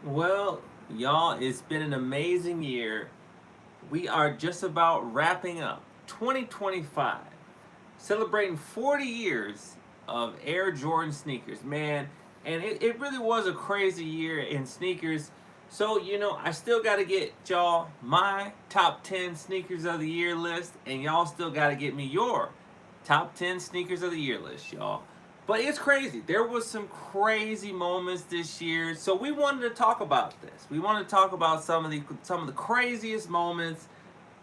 Well, y'all, it's been an amazing year. We are just about wrapping up 2025, celebrating 40 years of Air Jordan sneakers, man. And it really was a crazy year in sneakers. So, I still got to get y'all my top 10 sneakers of the year list, and y'all still got to get me your top 10 sneakers of the year list, y'all. But it's crazy. There was some crazy moments this year. So we wanted to talk about this. We wanted to talk about some of the craziest moments.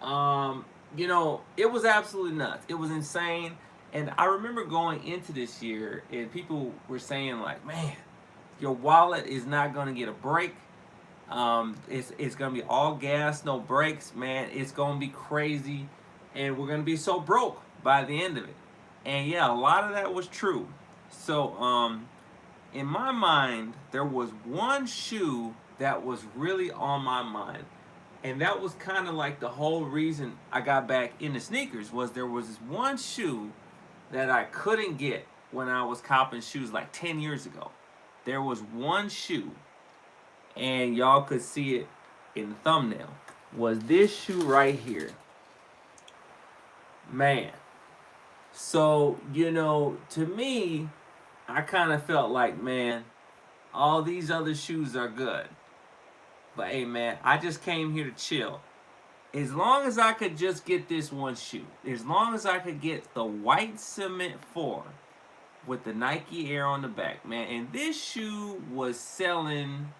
It was absolutely nuts. It was insane. And I remember going into this year and people were saying like, "Man, your wallet is not going to get a break. It's going to be all gas, no brakes, man. It's going to be crazy and we're going to be so broke by the end of it." And yeah, a lot of that was true. So, in my mind, there was one shoe that was really on my mind. And that was kind of like the whole reason I got back into sneakers was there was this one shoe that I couldn't get when I was copping shoes like 10 years ago. There was one shoe, and y'all could see it in the thumbnail, was this shoe right here. Man. So, to me, I kind of felt like, man, all these other shoes are good. But hey, man, I just came here to chill. As long as I could just get this one shoe, as long as I could get the white cement 4 with the Nike Air on the back, man. And this shoe was selling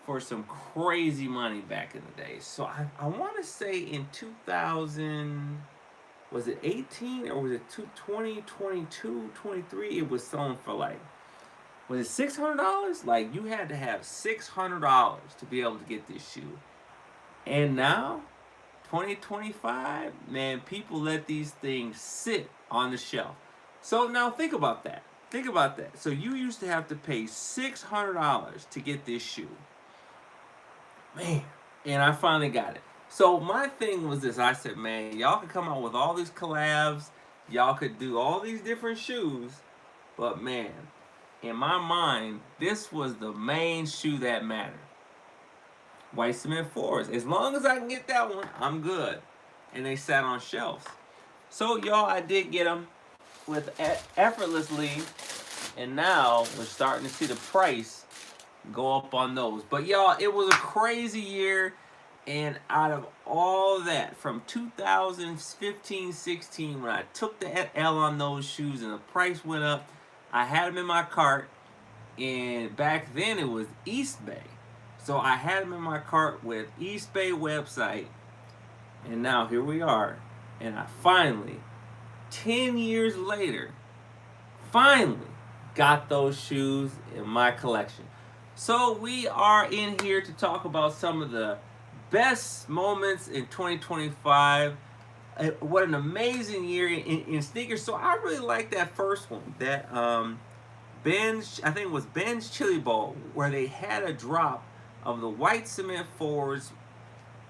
for some crazy money back in the day. So I want to say in 2000, was it 18 or was it 20, 22, 23? It was selling for like, was it $600? Like you had to have $600 to be able to get this shoe. And now, 2025, man, people let these things sit on the shelf. So now think about that. Think about that. So you used to have to pay $600 to get this shoe. Man. And I finally got it. So my thing was this. I said, man, y'all could come out with all these collabs. Y'all could do all these different shoes. But man, in my mind, this was the main shoe that mattered. White cement 4s. As long as I can get that one, I'm good. And they sat on shelves. So y'all, I did get them with effortlessly, and now we're starting to see the price go up on those. But y'all, it was a crazy year. And out of all that, from 2015, 16, when I took the L on those shoes and the price went up, I had them in my cart. And back then it was Eastbay. So I had them in my cart with Eastbay website. And now here we are. And I finally, 10 years later, finally got those shoes in my collection. So we are in here to talk about some of the best moments in 2025. What an amazing year in sneakers. So I really like that first one, that Ben's, I think it was Ben's Chili Bowl, where they had a drop of the white cement 4s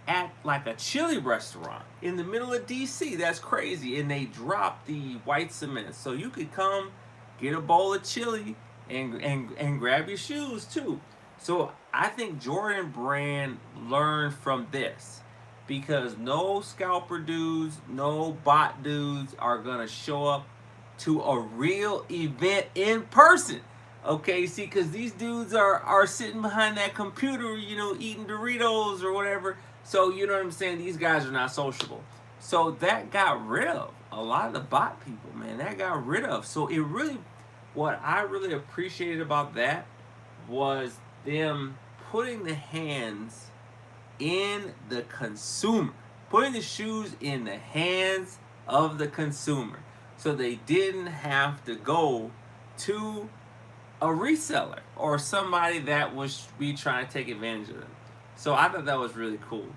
at like a chili restaurant in the middle of DC. That's crazy. And they dropped the white cement. So you could come get a bowl of chili and grab your shoes too. So I think Jordan Brand learned from this because no scalper dudes, no bot dudes are gonna show up to a real event in person. Okay, see, because these dudes are sitting behind that computer, eating Doritos or whatever. So, you know what I'm saying? These guys are not sociable. So that got rid of a lot of the bot people, man. That got rid of. So it really, what I really appreciated about that was them putting the hands in the consumer, putting the shoes in the hands of the consumer. So they didn't have to go to a reseller or somebody that was be trying to take advantage of them. So I thought that was really cool.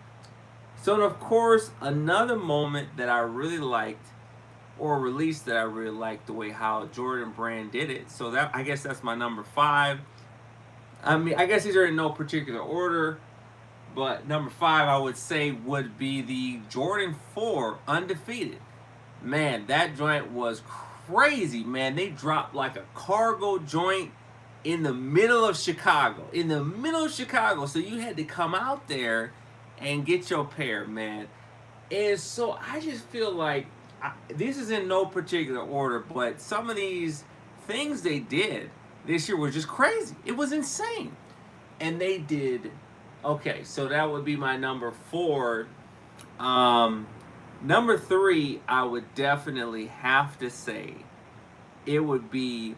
So of course, another moment that I really liked, or release that I really liked, the way how Jordan Brand did it. So that, I guess that's my number 5. I mean, I guess these are in no particular order, but number 5 I would say would be the Jordan 4 Undefeated. Man, that joint was crazy, man. They dropped like a cargo joint in the middle of Chicago. In the middle of Chicago. So you had to come out there and get your pair, man. And so I just feel like this is in no particular order, but some of these things they did this year were just crazy. It was insane. And they did. Okay, so that would be my number 4. Number 3, I would definitely have to say it would be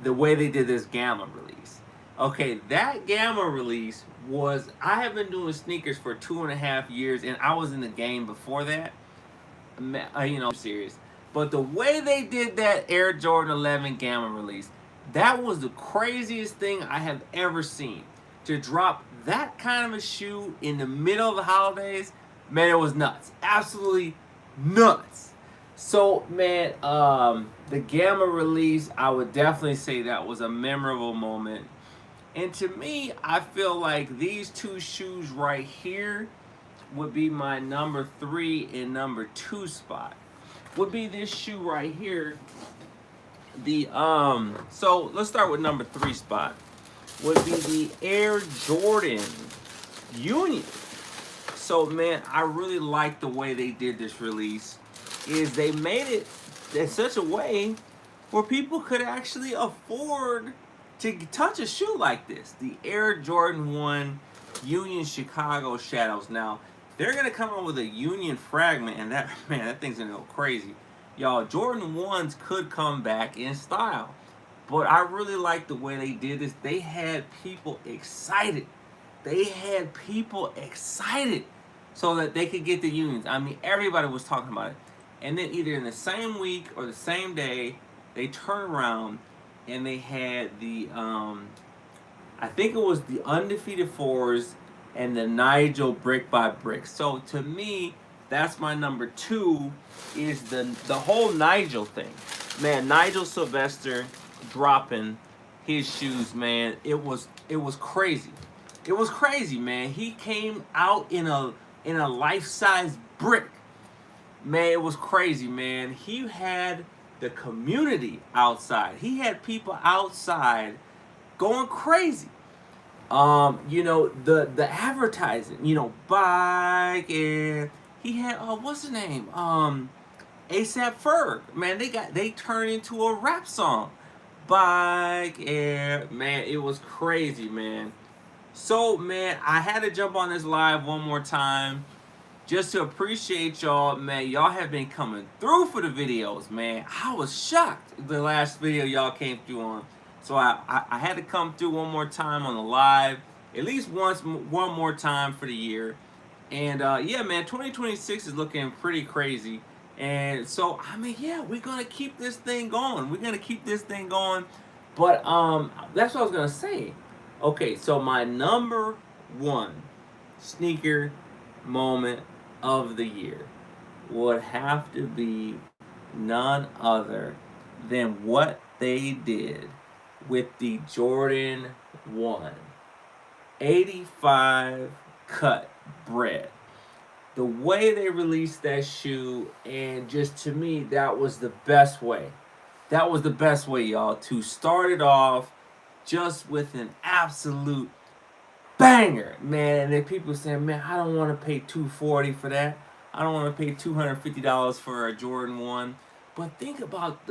the way they did this Gamma release. Okay, that Gamma release was, I have been doing sneakers for 2.5 years, and I was in the game before that. I'm serious. But the way they did that Air Jordan 11 Gamma release, that was the craziest thing I have ever seen. To drop that kind of a shoe in the middle of the holidays, man, it was nuts. Absolutely nuts. So, man, the Gamma release, I would definitely say that was a memorable moment. And to me, I feel like these two shoes right here would be my number 3 and number 2 spot. Would be this shoe right here. So let's start with number 3 spot. Would be the Air Jordan Union. So, man, I really like the way they did this release. Is they made it in such a way where people could actually afford to touch a shoe like this. The Air Jordan 1 Union Chicago Shadows. Now, they're going to come up with a Union fragment, and that thing's going to go crazy. Y'all, Jordan 1s could come back in style. But I really like the way they did this. They had people excited. So that they could get the Unions. I mean, everybody was talking about it. And then either in the same week or the same day, they turned around and they had the, I think it was the Undefeated 4s and the Nigel Brick by Brick. So to me, that's my number 2, is the whole Nigel thing. Man, Nigel Sylvester dropping his shoes, man, it was crazy. It was crazy, man. He came out in a life-size brick. Man, it was crazy, man. He had the community outside. He had people outside going crazy. The advertising, Bike and he had what's the name? ASAP Ferg. Man, they turned into a rap song. Bike Air. Man, it was crazy, man. So, man, I had to jump on this live one more time just to appreciate y'all, man. Y'all have been coming through for the videos, man. I was shocked the last video y'all came through on. So I had to come through one more time on the live, at least one more time for the year. And yeah, man, 2026 is looking pretty crazy. And so, I mean, yeah, we're going to keep this thing going. But that's what I was going to say. Okay, so my number 1 sneaker moment of the year would have to be none other than what they did with the Jordan 1 85 cut bread. The way they released that shoe, and just to me, that was the best way. That was the best way, y'all, to start it off just with an absolute banger, man. And then people saying, man, I don't want to pay $240 for that. I don't want to pay $250 for a Jordan 1. But think about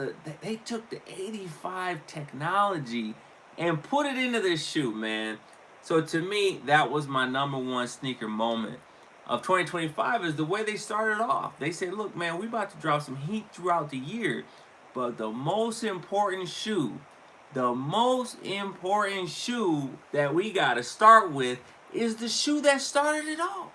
they took the 85 technology and put it into this shoe, man. So to me, that was my number 1 sneaker moment of 2025, is the way they started off. They said, look, man, we about to drop some heat throughout the year, but the most important shoe that we got to start with is the shoe that started it all.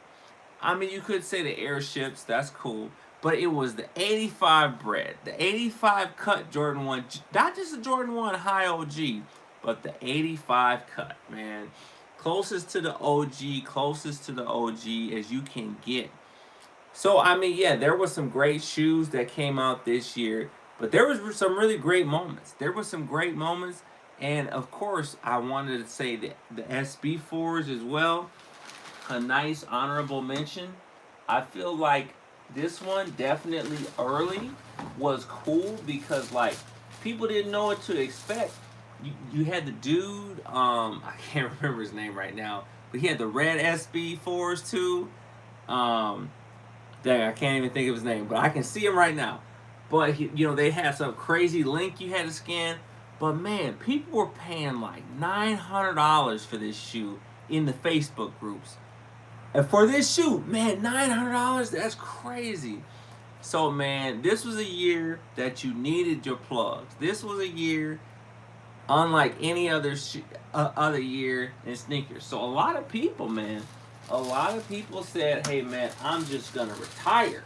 I mean, you could say the airships, that's cool, but it was the 85 bread, the 85 cut Jordan 1, not just the Jordan 1 high OG, but the 85 cut, man. Closest to the OG as you can get. So, I mean, yeah, there were some great shoes that came out this year, but there was some really great moments. And, of course, I wanted to say that the SB4s as well, a nice honorable mention. I feel like this one definitely early was cool because, like, people didn't know what to expect. you had the dude, I can't remember his name right now, but he had the red SB4s too. Um, Dang, I can't even think of his name, but I can see him right now. But they had some crazy link you had to scan. But man, people were paying like $900 for this shoe in the Facebook groups. And for this shoe, man, $900, that's crazy. So man, this was a year that you needed your plugs. This was a year unlike any other year in sneakers. So a lot of people, man, a lot of people said, "Hey, man, I'm just gonna retire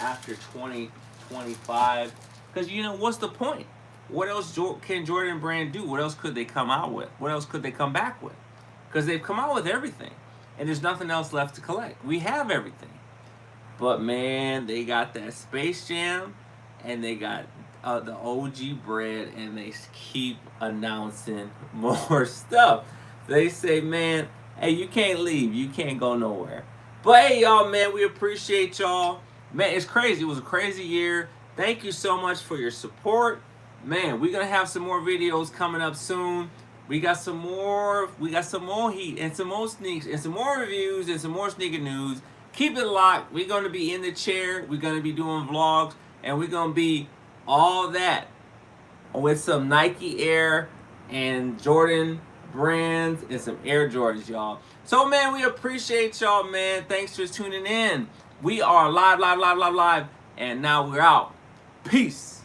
after 2025." Because what's the point? What else can Jordan Brand do? What else could they come out with? What else could they come back with? Because they've come out with everything, and there's nothing else left to collect. We have everything. But man, they got that Space Jam, and they got the OG bread, and they keep announcing more stuff. They say, man, hey, you can't leave, you can't go nowhere. But hey, y'all, man, we appreciate y'all. Man, it's crazy. It was a crazy year. Thank you so much for your support. Man, we're gonna have some more videos coming up soon. We got some more heat and some more sneaks and some more reviews and some more sneaker news. Keep it locked. We're gonna be in the chair. We're gonna be doing vlogs, and we're gonna be all that with some Nike Air and Jordan Brands and some Air Jordans, y'all. So man, we appreciate y'all, man. Thanks for tuning in. We are live, and now we're out. Peace.